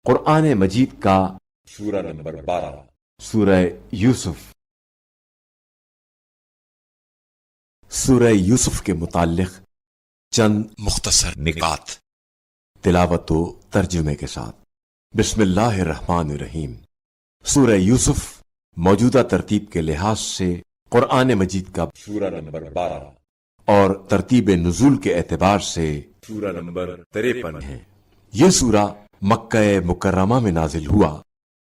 قرآن مجید کا سورہ نمبر 12 سورہ یوسف سورہ یوسف کے متعلق چند مختصر نکات۔ تلاوت و ترجمے کے ساتھ۔ بسم اللہ الرحمن الرحیم۔ سورہ یوسف موجودہ ترتیب کے لحاظ سے قرآن مجید کا سورہ نمبر 12 اور ترتیب نزول کے اعتبار سے سورہ نمبر 53 ہے۔ یہ سورہ مکہ مکرمہ میں نازل ہوا،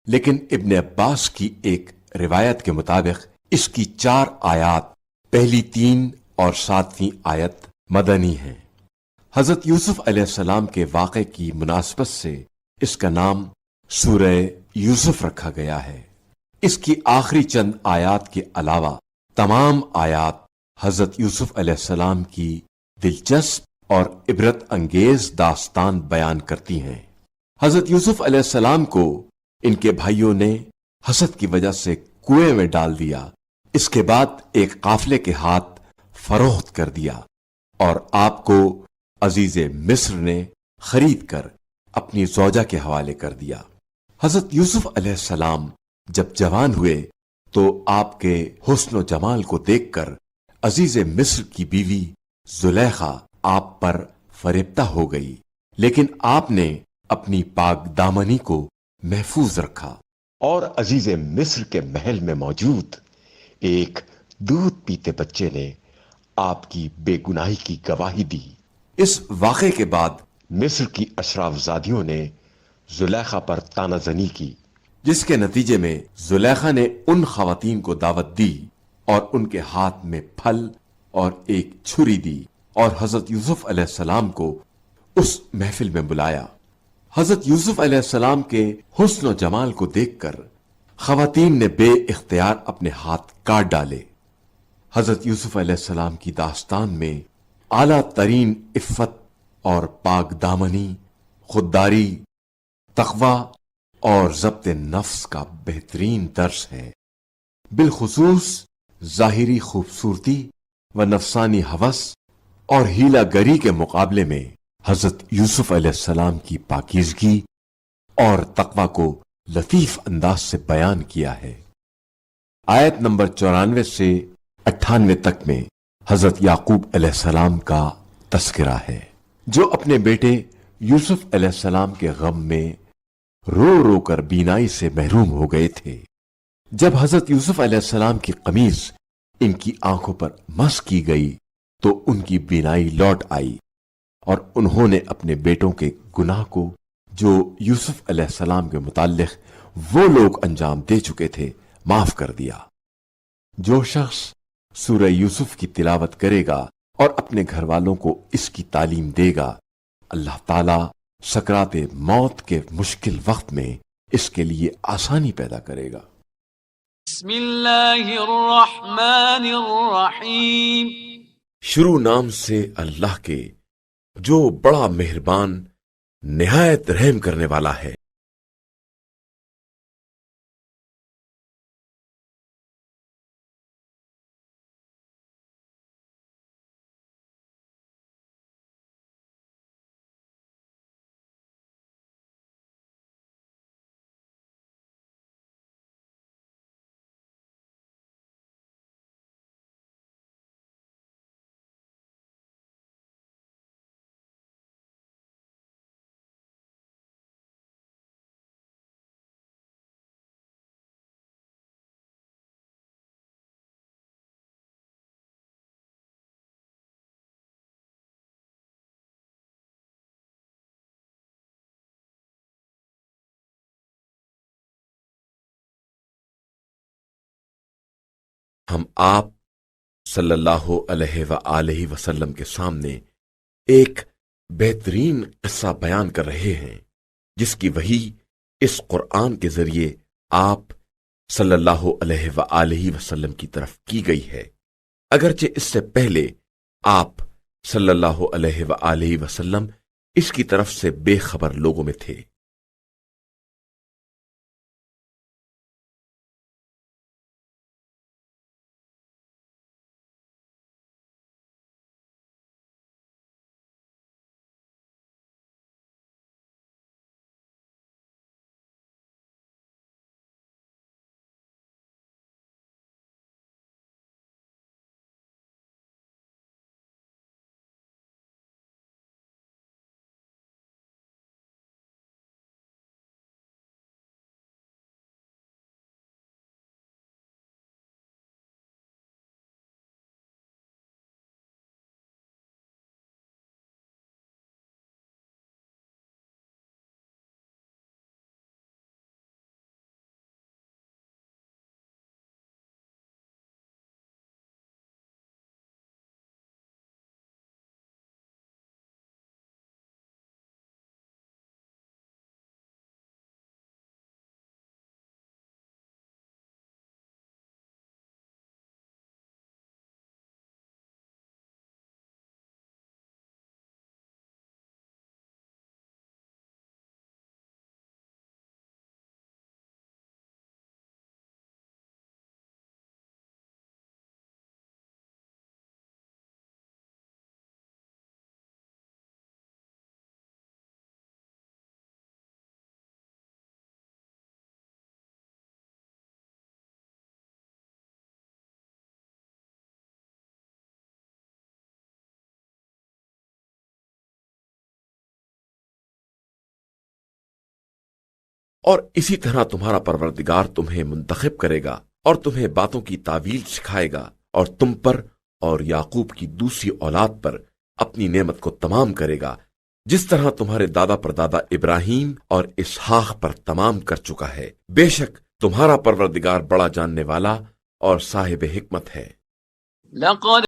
لیکن ابن عباس کی ایک روایت کے مطابق اس کی 4 آیات، پہلی 3 اور 7ویں آیت مدنی ہیں۔ حضرت یوسف علیہ السلام کے واقعے کی مناسبت سے اس کا نام سورہ یوسف رکھا گیا ہے۔ اس کی آخری چند آیات کے علاوہ تمام آیات حضرت یوسف علیہ السلام کی دلچسپ اور عبرت انگیز داستان بیان کرتی ہیں۔ حضرت یوسف علیہ السلام کو ان کے بھائیوں نے حسد کی وجہ سے کنویں میں ڈال دیا۔ اس کے بعد ایک قافلے کے ہاتھ فروخت کر دیا اور آپ کو عزیز مصر نے خرید کر اپنی زوجہ کے حوالے کر دیا۔ حضرت یوسف علیہ السلام جب جوان ہوئے تو آپ کے حسن و جمال کو دیکھ کر عزیز مصر کی بیوی زلیخا آپ پر فریبتہ ہو گئی، لیکن آپ نے اپنی پاک دامنی کو محفوظ رکھا اور عزیز مصر کے محل میں موجود ایک دودھ پیتے بچے نے آپ کی بے گناہی کی گواہی دی۔ اس واقعے کے بعد مصر کی اشراف زادیوں نے زلیخا پر طعنہ زنی کی، جس کے نتیجے میں زلیخا نے ان خواتین کو دعوت دی اور ان کے ہاتھ میں پھل اور ایک چھری دی اور حضرت یوسف علیہ السلام کو اس محفل میں بلایا۔ حضرت یوسف علیہ السلام کے حسن و جمال کو دیکھ کر خواتین نے بے اختیار اپنے ہاتھ کاٹ ڈالے۔ حضرت یوسف علیہ السلام کی داستان میں اعلیٰ ترین عفت اور پاک دامنی، خودداری، تقوی اور ضبط نفس کا بہترین درس ہے۔ بالخصوص ظاہری خوبصورتی و نفسانی ہوس اور ہیلا گری کے مقابلے میں حضرت یوسف علیہ السلام کی پاکیزگی اور تقوی کو لطیف انداز سے بیان کیا ہے۔ آیت نمبر 94 سے 98 تک میں حضرت یعقوب علیہ السلام کا تذکرہ ہے، جو اپنے بیٹے یوسف علیہ السلام کے غم میں رو رو کر بینائی سے محروم ہو گئے تھے۔ جب حضرت یوسف علیہ السلام کی قمیص ان کی آنکھوں پر مس کی گئی تو ان کی بینائی لوٹ آئی اور انہوں نے اپنے بیٹوں کے گناہ کو جو یوسف علیہ السلام کے متعلق وہ لوگ انجام دے چکے تھے معاف کر دیا۔ جو شخص سورہ یوسف کی تلاوت کرے گا اور اپنے گھر والوں کو اس کی تعلیم دے گا، اللہ تعالی سکرات موت کے مشکل وقت میں اس کے لیے آسانی پیدا کرے گا۔ بسم اللہ الرحمن الرحیم۔ شروع نام سے اللہ کے جو بڑا مہربان نہایت رحم کرنے والا ہے۔ ہم آپ صلی اللہ علیہ وآلہ وسلم کے سامنے ایک بہترین قصہ بیان کر رہے ہیں، جس کی وحی اس قرآن کے ذریعے آپ صلی اللہ علیہ وآلہ وسلم کی طرف کی گئی ہے، اگرچہ اس سے پہلے آپ صلی اللہ علیہ وآلہ وسلم اس کی طرف سے بے خبر لوگوں میں تھے۔ اور اسی طرح تمہارا پروردگار تمہیں منتخب کرے گا اور تمہیں باتوں کی تعویل سکھائے گا اور تم پر اور یعقوب کی دوسری اولاد پر اپنی نعمت کو تمام کرے گا، جس طرح تمہارے دادا پردادا ابراہیم اور اسحاق پر تمام کر چکا ہے۔ بے شک تمہارا پروردگار بڑا جاننے والا اور صاحب حکمت ہے۔ لقد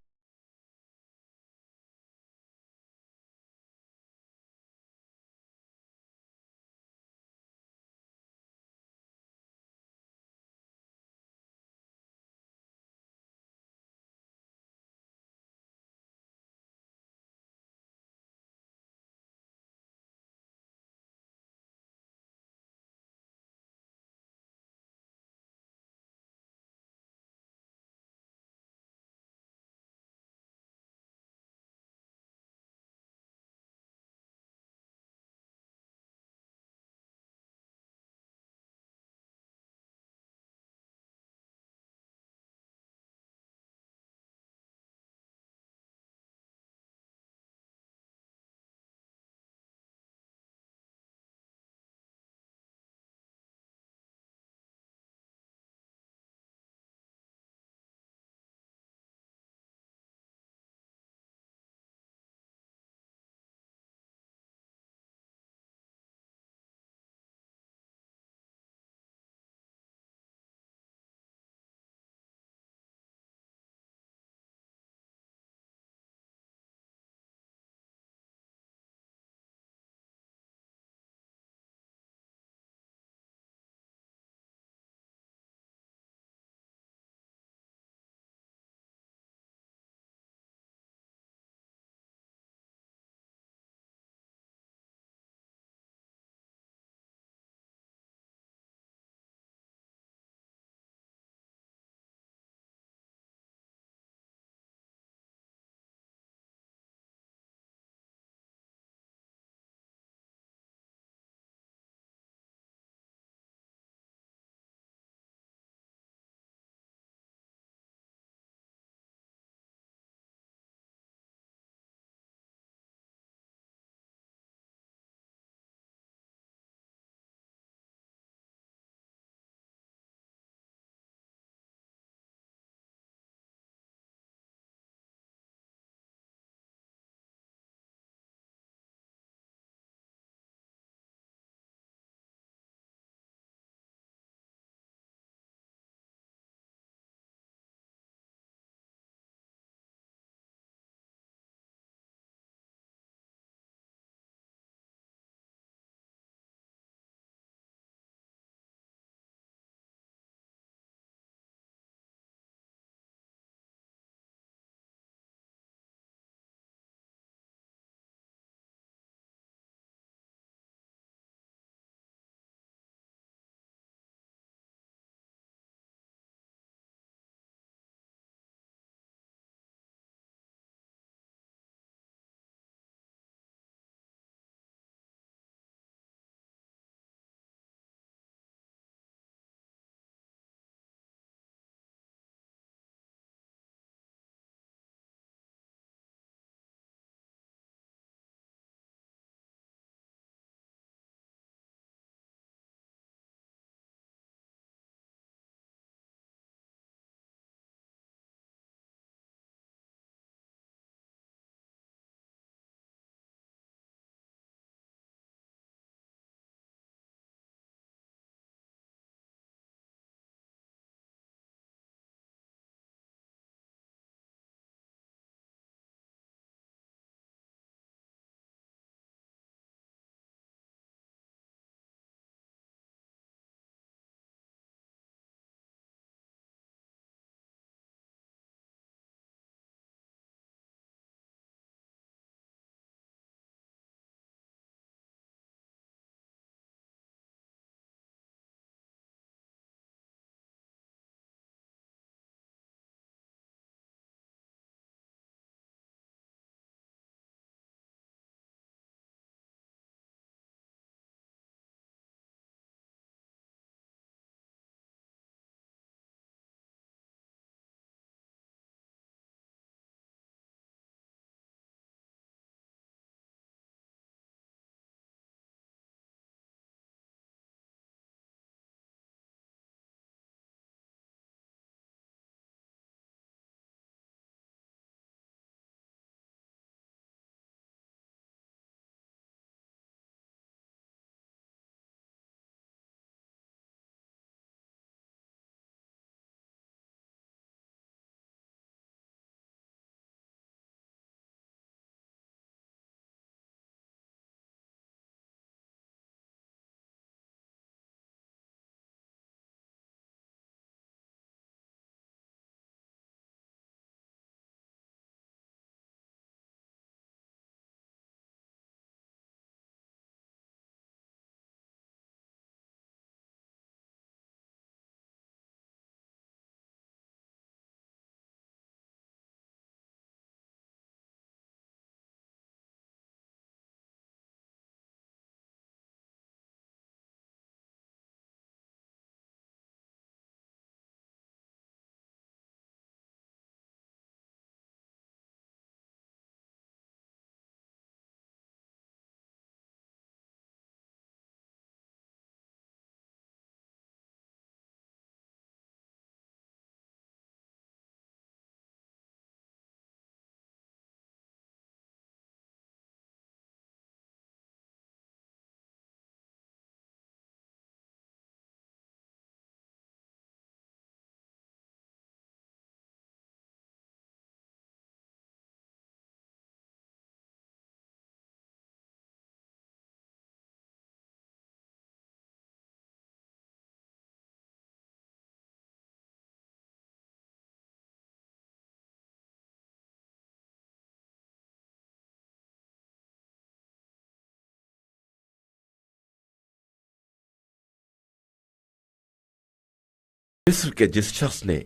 مصر کے جس شخص نے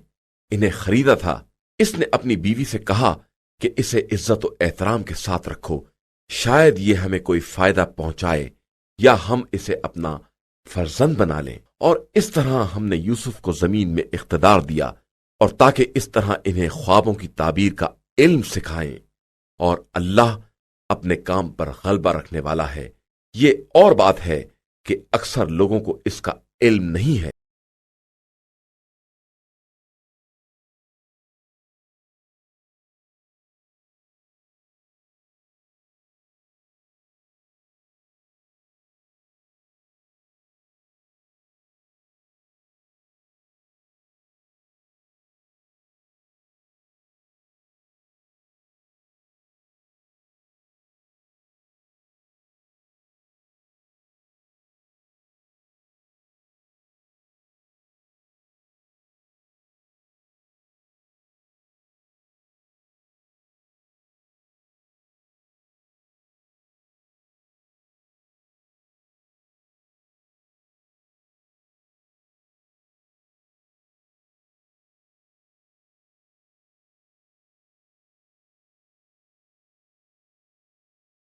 انہیں خریدا تھا اس نے اپنی بیوی سے کہا کہ اسے عزت و احترام کے ساتھ رکھو، شاید یہ ہمیں کوئی فائدہ پہنچائے یا ہم اسے اپنا فرزند بنا لیں۔ اور اس طرح ہم نے یوسف کو زمین میں اقتدار دیا، اور تاکہ اس طرح انہیں خوابوں کی تعبیر کا علم سکھائیں، اور اللہ اپنے کام پر غلبہ رکھنے والا ہے۔ یہ اور بات ہے کہ اکثر لوگوں کو اس کا علم نہیں ہے۔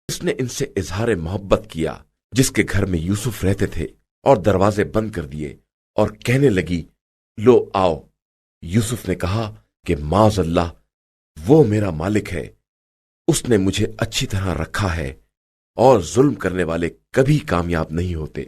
اس نے ان سے اظہار محبت کیا جس کے گھر میں یوسف رہتے تھے، اور دروازے بند کر دیے، اور کہنے لگی لو آؤ۔ یوسف نے کہا کہ معاذ اللہ، وہ میرا مالک ہے، اس نے مجھے اچھی طرح رکھا ہے، اور ظلم کرنے والے کبھی کامیاب نہیں ہوتے۔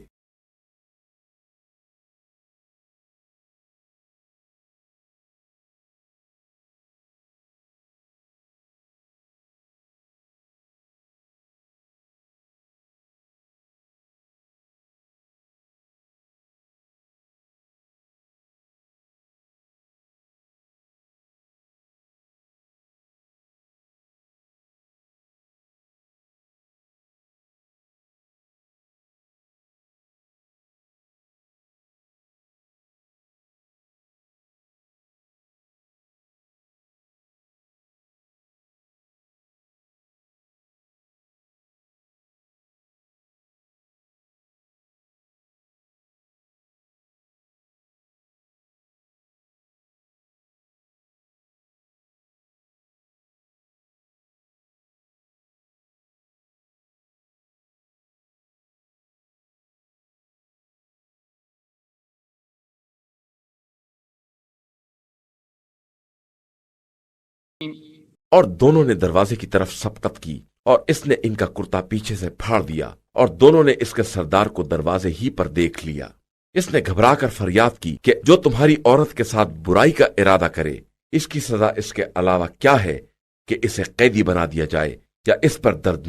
اور دونوں نے دروازے کی طرف سبقت کی، اور اس نے ان کا کرتا پیچھے سے پھاڑ دیا، اور دونوں نے اس کے سردار کو دروازے ہی پر دیکھ لیا۔ اس نے گھبرا کر فریاد کی کہ جو تمہاری عورت کے ساتھ برائی کا ارادہ کرے، اس کی سزا اس کے علاوہ کیا ہے کہ اسے قیدی بنا دیا جائے یا اس پر درد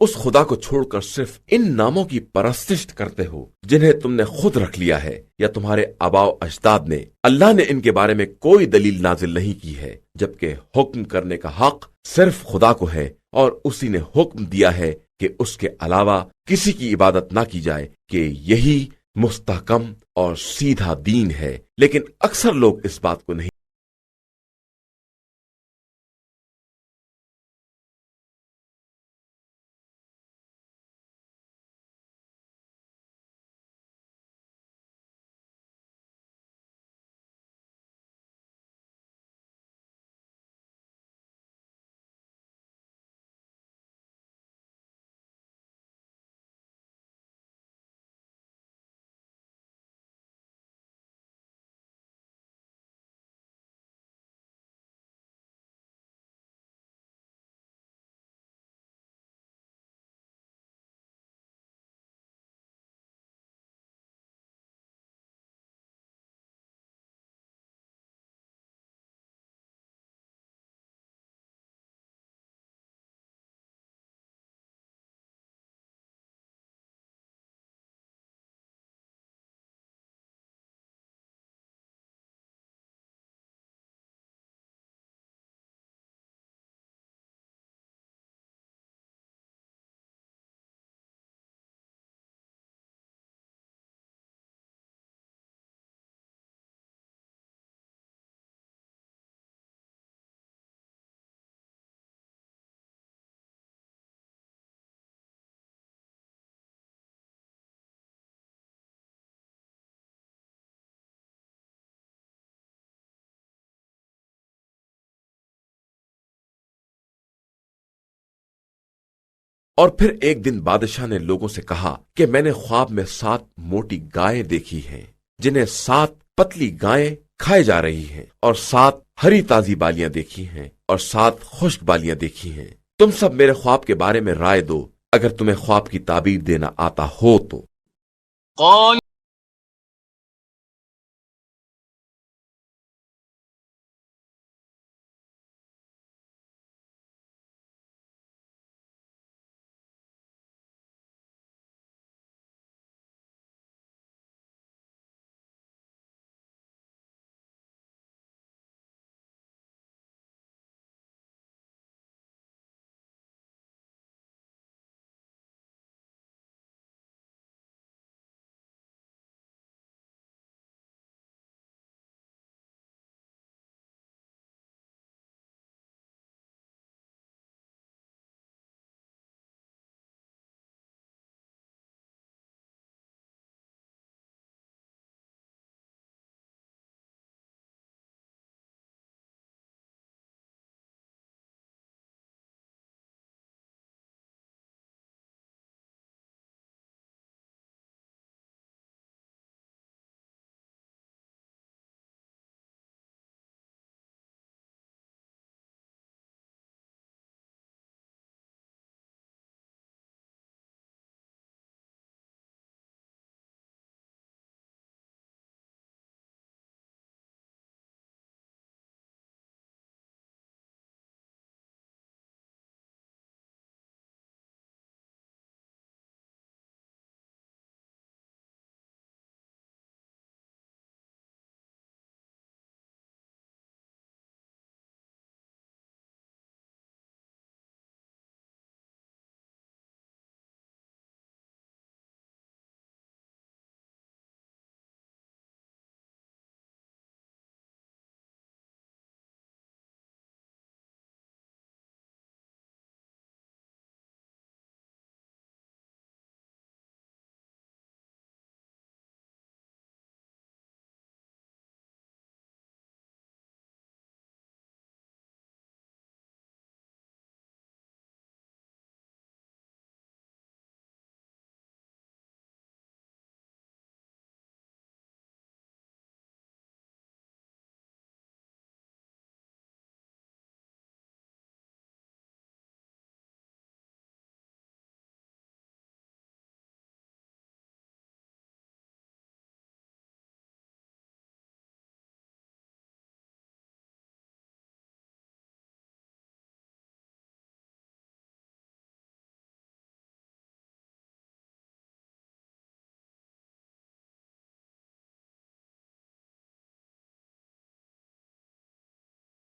اس خدا کو چھوڑ کر صرف ان ناموں کی پرستش کرتے ہو جنہیں تم نے خود رکھ لیا ہے یا تمہارے آباء و اجداد نے، اللہ نے ان کے بارے میں کوئی دلیل نازل نہیں کی ہے، جبکہ حکم کرنے کا حق صرف خدا کو ہے، اور اسی نے حکم دیا ہے کہ اس کے علاوہ کسی کی عبادت نہ کی جائے، کہ یہی مستحکم اور سیدھا دین ہے، لیکن اکثر لوگ اس بات کو نہیں۔ اور پھر ایک دن بادشاہ نے لوگوں سے کہا کہ میں نے خواب میں 7 موٹی گائیں دیکھی ہیں، جنہیں 7 پتلی گائیں کھائے جا رہی ہیں، اور 7 ہری تازی بالیاں دیکھی ہیں، اور 7 خشک بالیاں دیکھی ہیں۔ تم سب میرے خواب کے بارے میں رائے دو، اگر تمہیں خواب کی تعبیر دینا آتا ہو تو۔ قال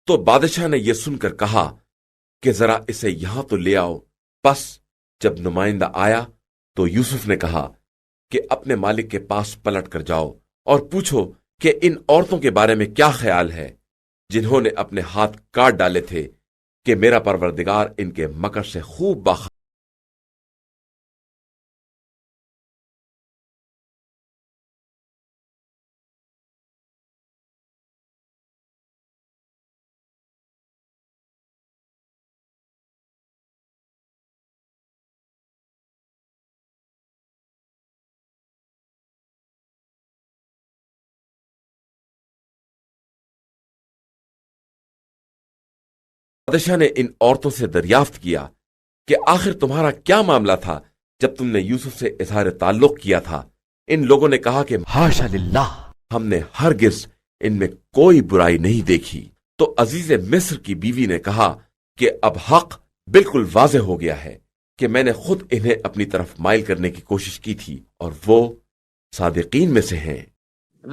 تو بادشاہ نے یہ سن کر کہا کہ ذرا اسے یہاں تو لے آؤ۔ پس جب نمائندہ آیا تو یوسف نے کہا کہ اپنے مالک کے پاس پلٹ کر جاؤ اور پوچھو کہ ان عورتوں کے بارے میں کیا خیال ہے جنہوں نے اپنے ہاتھ کاٹ ڈالے تھے کہ میرا پروردگار ان کے مکر سے خوب باخبر۔ بادشاہ نے ان عورتوں سے دریافت کیا کہ آخر تمہارا کیا معاملہ تھا جب تم نے یوسف سے اظہار تعلق کیا تھا؟ ان لوگوں نے کہا کہ حاشا للہ، ہم نے ہرگز ان میں کوئی برائی نہیں دیکھی۔ تو عزیز مصر کی بیوی نے کہا کہ اب حق بالکل واضح ہو گیا ہے کہ میں نے خود انہیں اپنی طرف مائل کرنے کی کوشش کی تھی اور وہ صادقین میں سے ہیں۔